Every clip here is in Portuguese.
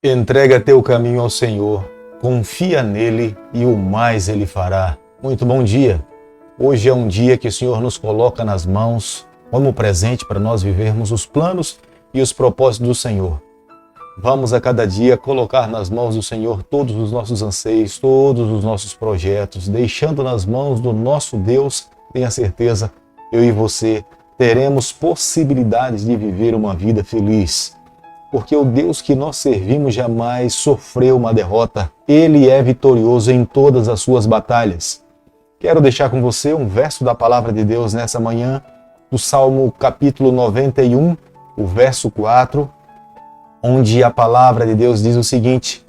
Entrega teu caminho ao Senhor, confia nele e o mais ele fará. Muito bom dia. Hoje é um dia que o Senhor nos coloca nas mãos como presente para nós vivermos os planos e os propósitos do Senhor. Vamos a cada dia colocar nas mãos do Senhor todos os nossos anseios, todos os nossos projetos, deixando nas mãos do nosso Deus. Tenha certeza, eu e você teremos possibilidades de viver uma vida feliz. Porque o Deus que nós servimos jamais sofreu uma derrota. Ele é vitorioso em todas as suas batalhas. Quero deixar com você um verso da palavra de Deus nessa manhã, do Salmo capítulo 91, o verso 4, onde a palavra de Deus diz o seguinte: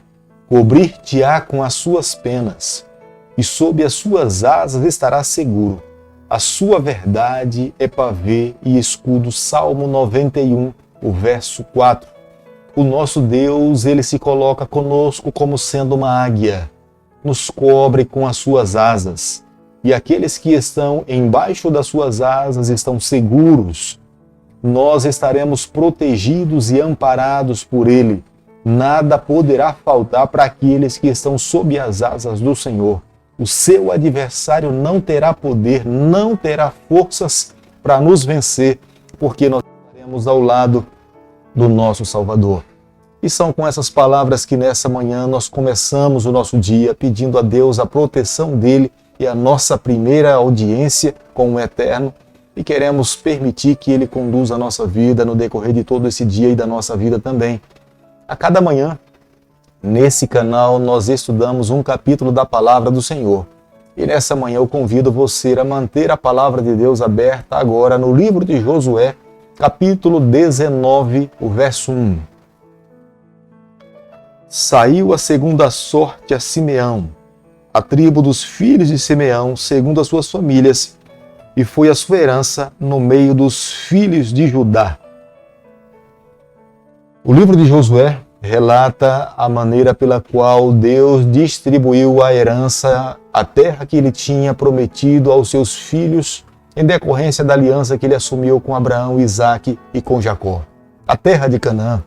cobrir-te-á com as suas penas, e sob as suas asas estarás seguro. A sua verdade é pavê e escudo. Salmo 91, o verso 4. O nosso Deus, ele se coloca conosco como sendo uma águia, nos cobre com as suas asas. E aqueles que estão embaixo das suas asas estão seguros. Nós estaremos protegidos e amparados por ele. Nada poderá faltar para aqueles que estão sob as asas do Senhor. O seu adversário não terá poder, não terá forças para nos vencer, porque nós estaremos ao lado do nosso Salvador. E são com essas palavras que nessa manhã nós começamos o nosso dia pedindo a Deus a proteção dele e a nossa primeira audiência com o Eterno, e queremos permitir que ele conduza a nossa vida no decorrer de todo esse dia e da nossa vida também. A cada manhã, nesse canal, nós estudamos um capítulo da Palavra do Senhor. E nessa manhã eu convido você a manter a Palavra de Deus aberta agora no livro de Josué, capítulo 19, o verso 1. Saiu a segunda sorte a Simeão, a tribo dos filhos de Simeão, segundo as suas famílias, e foi a sua herança no meio dos filhos de Judá. O livro de Josué relata a maneira pela qual Deus distribuiu a herança, a terra que ele tinha prometido aos seus filhos, em decorrência da aliança que ele assumiu com Abraão, Isaque e com Jacó. A terra de Canaã.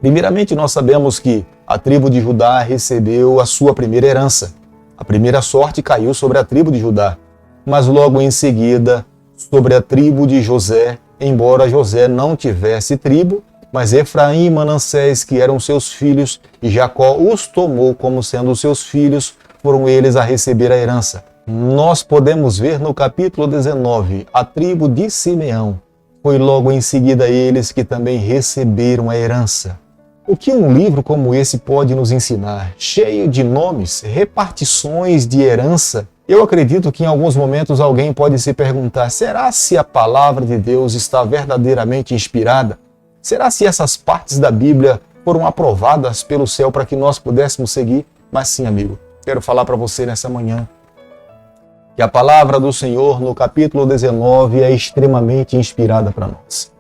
Primeiramente, nós sabemos que a tribo de Judá recebeu a sua primeira herança. A primeira sorte caiu sobre a tribo de Judá, mas logo em seguida sobre a tribo de José, embora José não tivesse tribo, mas Efraim e Manassés, que eram seus filhos, e Jacó os tomou como sendo seus filhos, foram eles a receber a herança. Nós podemos ver no capítulo 19, a tribo de Simeão. Foi logo em seguida eles que também receberam a herança. O que um livro como esse pode nos ensinar? Cheio de nomes, repartições de herança. Eu acredito que em alguns momentos alguém pode se perguntar: será se a palavra de Deus está verdadeiramente inspirada? Será se essas partes da Bíblia foram aprovadas pelo céu para que nós pudéssemos seguir? Mas sim, amigo, quero falar para você nessa manhã que a palavra do Senhor no capítulo 19 é extremamente inspirada para nós.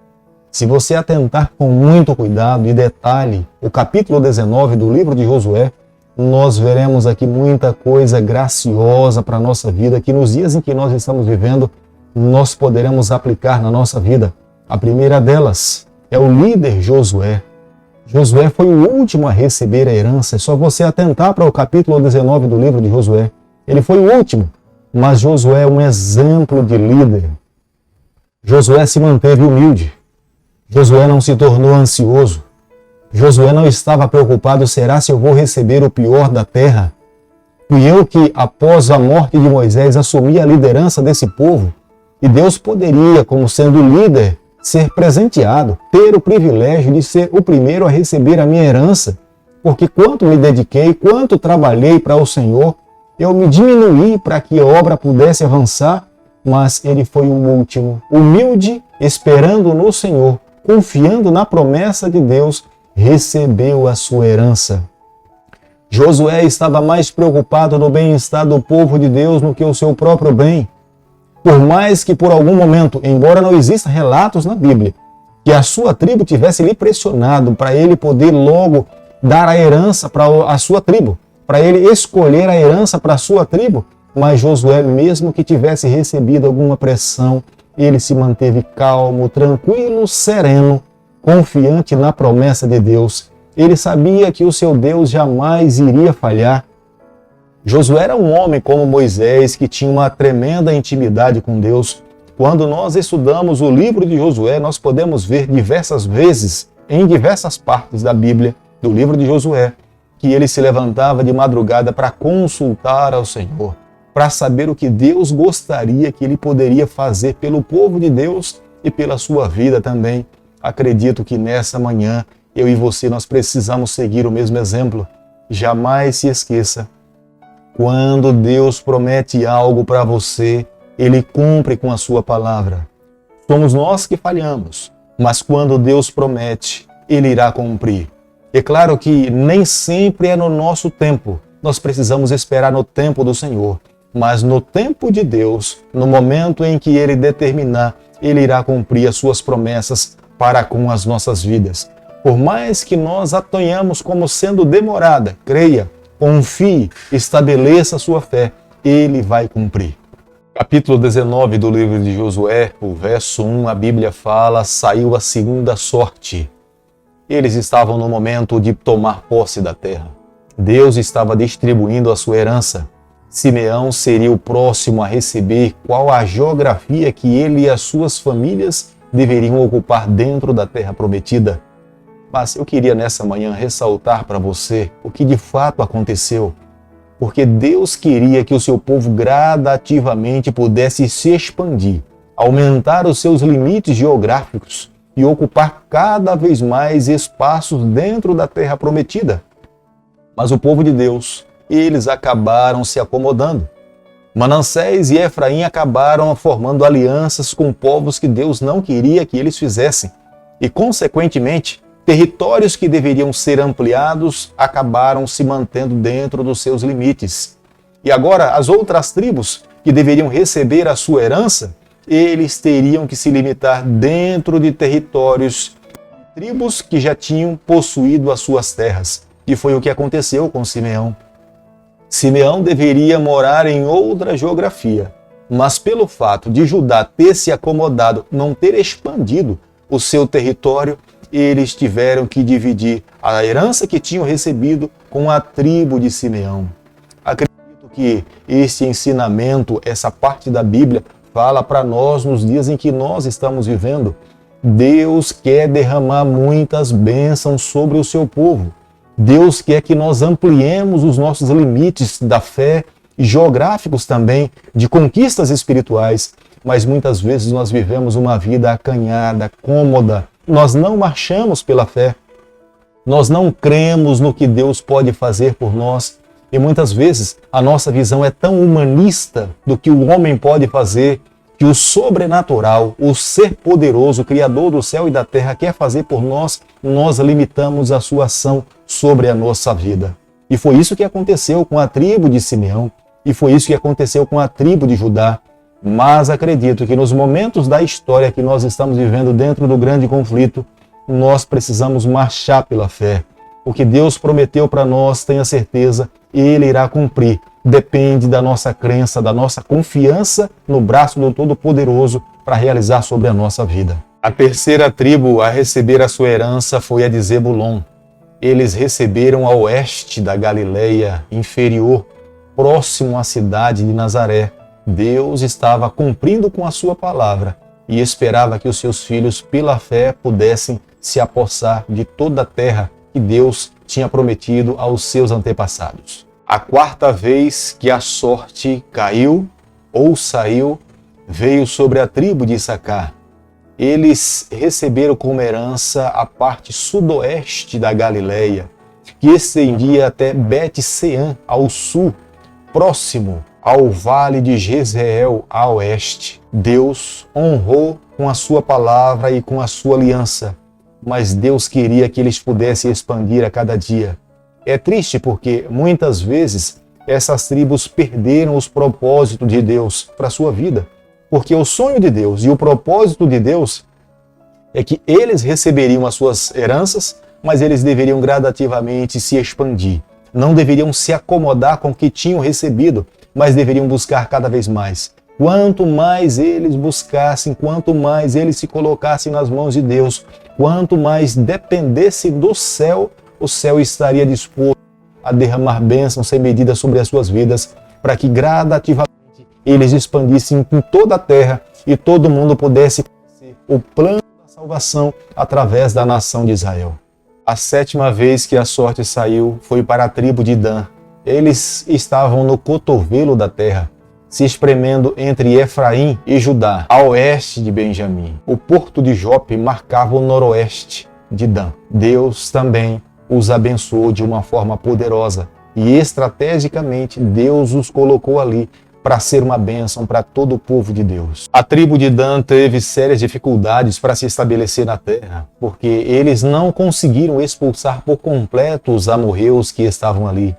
Se você atentar com muito cuidado e detalhe o capítulo 19 do livro de Josué, nós veremos aqui muita coisa graciosa para a nossa vida, que nos dias em que nós estamos vivendo, nós poderemos aplicar na nossa vida. A primeira delas é o líder Josué. Josué foi o último a receber a herança. É só você atentar para o capítulo 19 do livro de Josué. Ele foi o último, mas Josué é um exemplo de líder. Josué se manteve humilde. Josué não se tornou ansioso. Josué não estava preocupado: será se eu vou receber o pior da terra? Fui eu que, após a morte de Moisés, assumi a liderança desse povo. E Deus poderia, como sendo líder, ser presenteado, ter o privilégio de ser o primeiro a receber a minha herança. Porque quanto me dediquei, quanto trabalhei para o Senhor, eu me diminuí para que a obra pudesse avançar, mas ele foi o último, humilde, esperando no Senhor, confiando na promessa de Deus, recebeu a sua herança. Josué estava mais preocupado no bem-estar do povo de Deus do que o seu próprio bem. Por mais que por algum momento, embora não existam relatos na Bíblia, que a sua tribo tivesse lhe pressionado para ele poder logo dar a herança para a sua tribo, para ele escolher a herança para a sua tribo, mas Josué, mesmo que tivesse recebido alguma pressão, ele se manteve calmo, tranquilo, sereno, confiante na promessa de Deus. Ele sabia que o seu Deus jamais iria falhar. Josué era um homem como Moisés, que tinha uma tremenda intimidade com Deus. Quando nós estudamos o livro de Josué, nós podemos ver diversas vezes, em diversas partes da Bíblia, do livro de Josué, que ele se levantava de madrugada para consultar ao Senhor, para saber o que Deus gostaria que ele poderia fazer pelo povo de Deus e pela sua vida também. Acredito que nessa manhã, eu e você, nós precisamos seguir o mesmo exemplo. Jamais se esqueça, quando Deus promete algo para você, Ele cumpre com a sua palavra. Somos nós que falhamos, mas quando Deus promete, Ele irá cumprir. É claro que nem sempre é no nosso tempo. Nós precisamos esperar no tempo do Senhor. Mas no tempo de Deus, no momento em que Ele determinar, Ele irá cumprir as suas promessas para com as nossas vidas. Por mais que nós a tenhamos como sendo demorada, creia, confie, estabeleça a sua fé, Ele vai cumprir. Capítulo 19 do livro de Josué, o verso 1, a Bíblia fala, saiu a segunda sorte. Eles estavam no momento de tomar posse da terra. Deus estava distribuindo a sua herança. Simeão seria o próximo a receber qual a geografia que ele e as suas famílias deveriam ocupar dentro da terra prometida. Mas eu queria nessa manhã ressaltar para você o que de fato aconteceu. Porque Deus queria que o seu povo gradativamente pudesse se expandir, aumentar os seus limites geográficos e ocupar cada vez mais espaços dentro da terra prometida. Mas o povo de Deus, eles acabaram se acomodando. Manassés e Efraim acabaram formando alianças com povos que Deus não queria que eles fizessem. E, consequentemente, territórios que deveriam ser ampliados acabaram se mantendo dentro dos seus limites. E agora, as outras tribos que deveriam receber a sua herança, eles teriam que se limitar dentro de territórios, tribos que já tinham possuído as suas terras. E foi o que aconteceu com Simeão. Simeão deveria morar em outra geografia, mas pelo fato de Judá ter se acomodado, não ter expandido o seu território, eles tiveram que dividir a herança que tinham recebido com a tribo de Simeão. Acredito que esse ensinamento, essa parte da Bíblia, fala para nós nos dias em que nós estamos vivendo. Deus quer derramar muitas bênçãos sobre o seu povo. Deus quer que nós ampliemos os nossos limites da fé e geográficos também, de conquistas espirituais, mas muitas vezes nós vivemos uma vida acanhada, cômoda. Nós não marchamos pela fé, nós não cremos no que Deus pode fazer por nós e muitas vezes a nossa visão é tão humanista do que o homem pode fazer, que o sobrenatural, o ser poderoso, o Criador do céu e da terra quer fazer por nós, nós limitamos a sua ação sobre a nossa vida. E foi isso que aconteceu com a tribo de Simeão e foi isso que aconteceu com a tribo de Judá. Mas acredito que nos momentos da história que nós estamos vivendo dentro do grande conflito, nós precisamos marchar pela fé. O que Deus prometeu para nós, tenha certeza, Ele irá cumprir. Depende da nossa crença, da nossa confiança no braço do Todo-Poderoso para realizar sobre a nossa vida. A terceira tribo a receber a sua herança foi a de Zebulon. Eles receberam a oeste da Galileia inferior, próximo à cidade de Nazaré. Deus estava cumprindo com a sua palavra e esperava que os seus filhos, pela fé, pudessem se apossar de toda a terra que Deus tinha prometido aos seus antepassados. A quarta vez que a sorte caiu ou saiu, veio sobre a tribo de Issacar. Eles receberam como herança a parte sudoeste da Galileia, que estendia até Bet-Sean, ao sul, próximo ao vale de Jezreel, a oeste. Deus honrou com a sua palavra e com a sua aliança, mas Deus queria que eles pudessem expandir a cada dia. É triste porque, muitas vezes, essas tribos perderam os propósitos de Deus para a sua vida. Porque o sonho de Deus e o propósito de Deus é que eles receberiam as suas heranças, mas eles deveriam gradativamente se expandir. Não deveriam se acomodar com o que tinham recebido, mas deveriam buscar cada vez mais. Quanto mais eles buscassem, quanto mais eles se colocassem nas mãos de Deus, quanto mais dependessem do céu, o céu estaria disposto a derramar bênçãos sem medida sobre as suas vidas, para que gradativamente eles expandissem em toda a terra e todo mundo pudesse conhecer o plano da salvação através da nação de Israel. A 7ª vez que a sorte saiu foi para a tribo de Dan. Eles estavam no cotovelo da terra, se espremendo entre Efraim e Judá, a oeste de Benjamim. O porto de Jope marcava o noroeste de Dan. Deus também os abençoou de uma forma poderosa e estrategicamente Deus os colocou ali para ser uma bênção para todo o povo de Deus. A tribo de Dan teve sérias dificuldades para se estabelecer na terra, porque eles não conseguiram expulsar por completo os amorreus que estavam ali.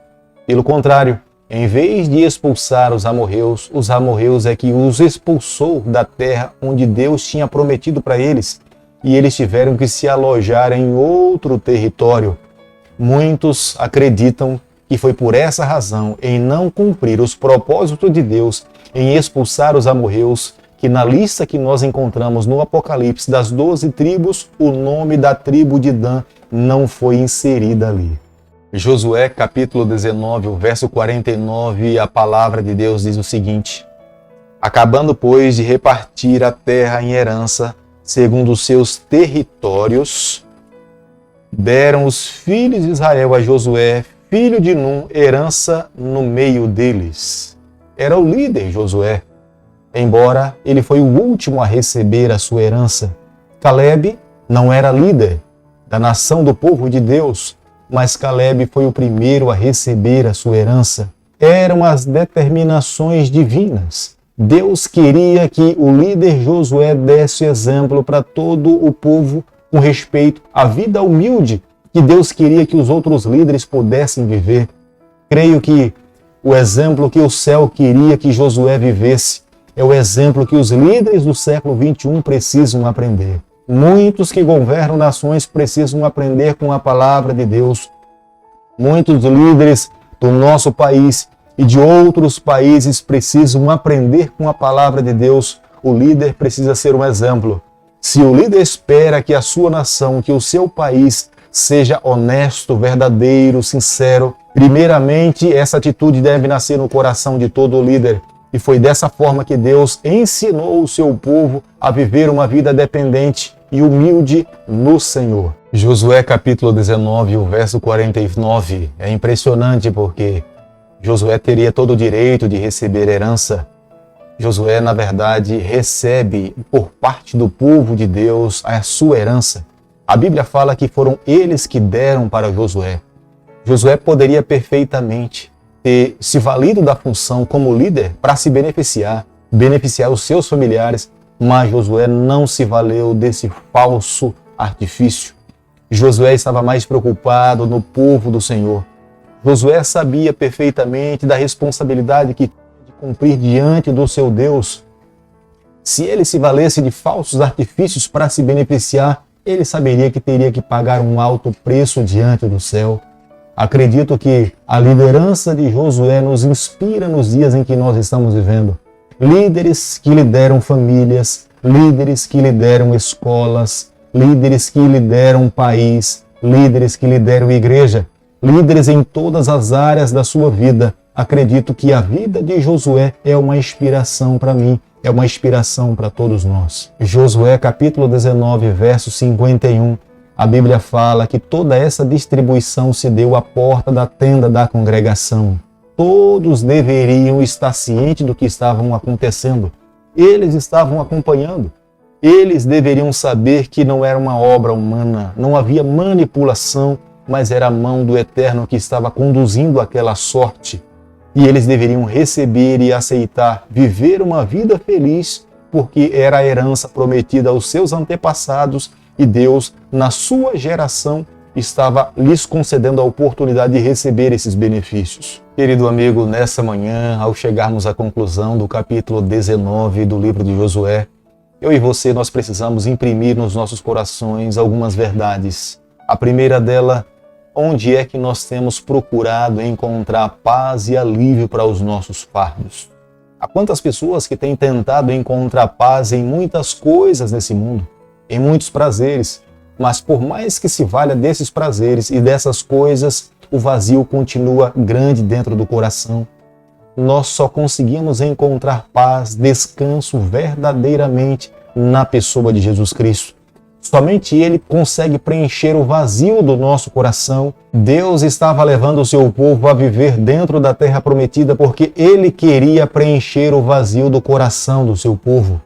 Pelo contrário, em vez de expulsar os amorreus é que os expulsou da terra onde Deus tinha prometido para eles, e eles tiveram que se alojar em outro território. Muitos acreditam que foi por essa razão, em não cumprir os propósitos de Deus, em expulsar os amorreus, que na lista que nós encontramos no Apocalipse das 12 tribos, o nome da tribo de Dan não foi inserido ali. Josué capítulo 19, o verso 49, a palavra de Deus diz o seguinte: acabando, pois, de repartir a terra em herança, segundo os seus territórios, deram os filhos de Israel a Josué, filho de Num, herança no meio deles. Era o líder Josué, embora ele foi o último a receber a sua herança. Caleb não era líder da nação do povo de Deus, mas Caleb foi o primeiro a receber a sua herança. Eram as determinações divinas. Deus queria que o líder Josué desse exemplo para todo o povo com respeito à vida humilde que Deus queria que os outros líderes pudessem viver. Creio que o exemplo que o céu queria que Josué vivesse é o exemplo que os líderes do século 21 precisam aprender. Muitos que governam nações precisam aprender com a palavra de Deus. Muitos líderes do nosso país e de outros países precisam aprender com a palavra de Deus. O líder precisa ser um exemplo. Se o líder espera que a sua nação, que o seu país seja honesto, verdadeiro, sincero, primeiramente essa atitude deve nascer no coração de todo líder. E foi dessa forma que Deus ensinou o seu povo a viver uma vida dependente e humilde no Senhor. Josué capítulo 19, o verso 49. É impressionante porque Josué teria todo o direito de receber herança. Josué, na verdade, recebe por parte do povo de Deus a sua herança. A Bíblia fala que foram eles que deram para Josué. Josué poderia perfeitamente ter se valido da função como líder para se beneficiar os seus familiares, mas Josué não se valeu desse falso artifício. Josué estava mais preocupado no povo do Senhor. Josué sabia perfeitamente da responsabilidade que tinha de cumprir diante do seu Deus. Se ele se valesse de falsos artifícios para se beneficiar, ele saberia que teria que pagar um alto preço diante do céu. Acredito que a liderança de Josué nos inspira nos dias em que nós estamos vivendo. Líderes que lideram famílias, líderes que lideram escolas, líderes que lideram país, líderes que lideram igreja, líderes em todas as áreas da sua vida. Acredito que a vida de Josué é uma inspiração para mim, é uma inspiração para todos nós. Josué capítulo 19, verso 51, a Bíblia fala que toda essa distribuição se deu à porta da tenda da congregação. Todos deveriam estar cientes do que estavam acontecendo. Eles estavam acompanhando. Eles deveriam saber que não era uma obra humana, não havia manipulação, mas era a mão do Eterno que estava conduzindo aquela sorte. E eles deveriam receber e aceitar, viver uma vida feliz, porque era a herança prometida aos seus antepassados e Deus, na sua geração, estava lhes concedendo a oportunidade de receber esses benefícios. Querido amigo, nessa manhã, ao chegarmos à conclusão do capítulo 19 do livro de Josué, eu e você, nós precisamos imprimir nos nossos corações algumas verdades. A primeira dela, onde é que nós temos procurado encontrar paz e alívio para os nossos fardos? Há quantas pessoas que têm tentado encontrar paz em muitas coisas nesse mundo, em muitos prazeres, mas por mais que se valha desses prazeres e dessas coisas, o vazio continua grande dentro do coração. Nós só conseguimos encontrar paz, descanso verdadeiramente na pessoa de Jesus Cristo. Somente Ele consegue preencher o vazio do nosso coração. Deus estava levando o seu povo a viver dentro da terra prometida porque Ele queria preencher o vazio do coração do seu povo.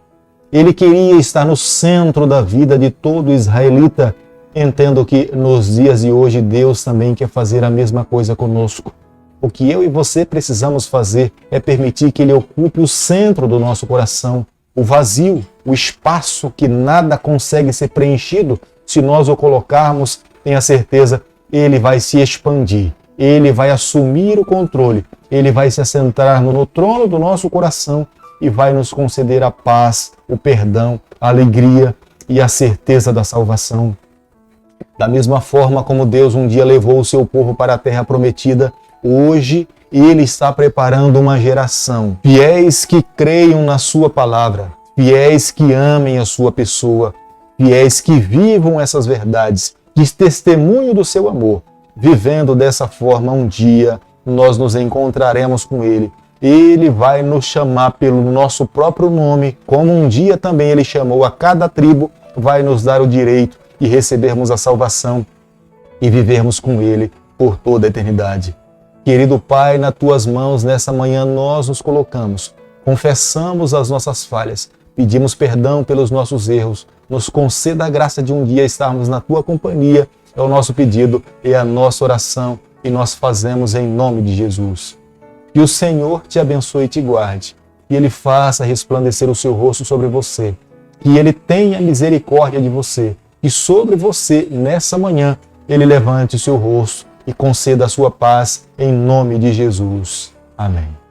Ele queria estar no centro da vida de todo israelita. Entendo que nos dias de hoje Deus também quer fazer a mesma coisa conosco. O que eu e você precisamos fazer é permitir que Ele ocupe o centro do nosso coração, o vazio, o espaço que nada consegue ser preenchido. Se nós o colocarmos, tenha certeza, Ele vai se expandir, Ele vai assumir o controle, Ele vai se assentar no trono do nosso coração e vai nos conceder a paz, o perdão, a alegria e a certeza da salvação. Da mesma forma como Deus um dia levou o seu povo para a terra prometida, hoje Ele está preparando uma geração, fiéis que creiam na sua palavra, fiéis que amem a sua pessoa, fiéis que vivam essas verdades, que testemunhem do seu amor. Vivendo dessa forma, um dia nós nos encontraremos com Ele. Ele vai nos chamar pelo nosso próprio nome, como um dia também Ele chamou a cada tribo, vai nos dar o direito de recebermos a salvação e vivermos com Ele por toda a eternidade. Querido Pai, nas Tuas mãos, nessa manhã nós nos colocamos, confessamos as nossas falhas, pedimos perdão pelos nossos erros, nos conceda a graça de um dia estarmos na Tua companhia, é o nosso pedido, é a nossa oração e nós fazemos em nome de Jesus. Que o Senhor te abençoe e te guarde, que Ele faça resplandecer o seu rosto sobre você, que Ele tenha misericórdia de você, e sobre você, nessa manhã, Ele levante o seu rosto e conceda a sua paz em nome de Jesus. Amém.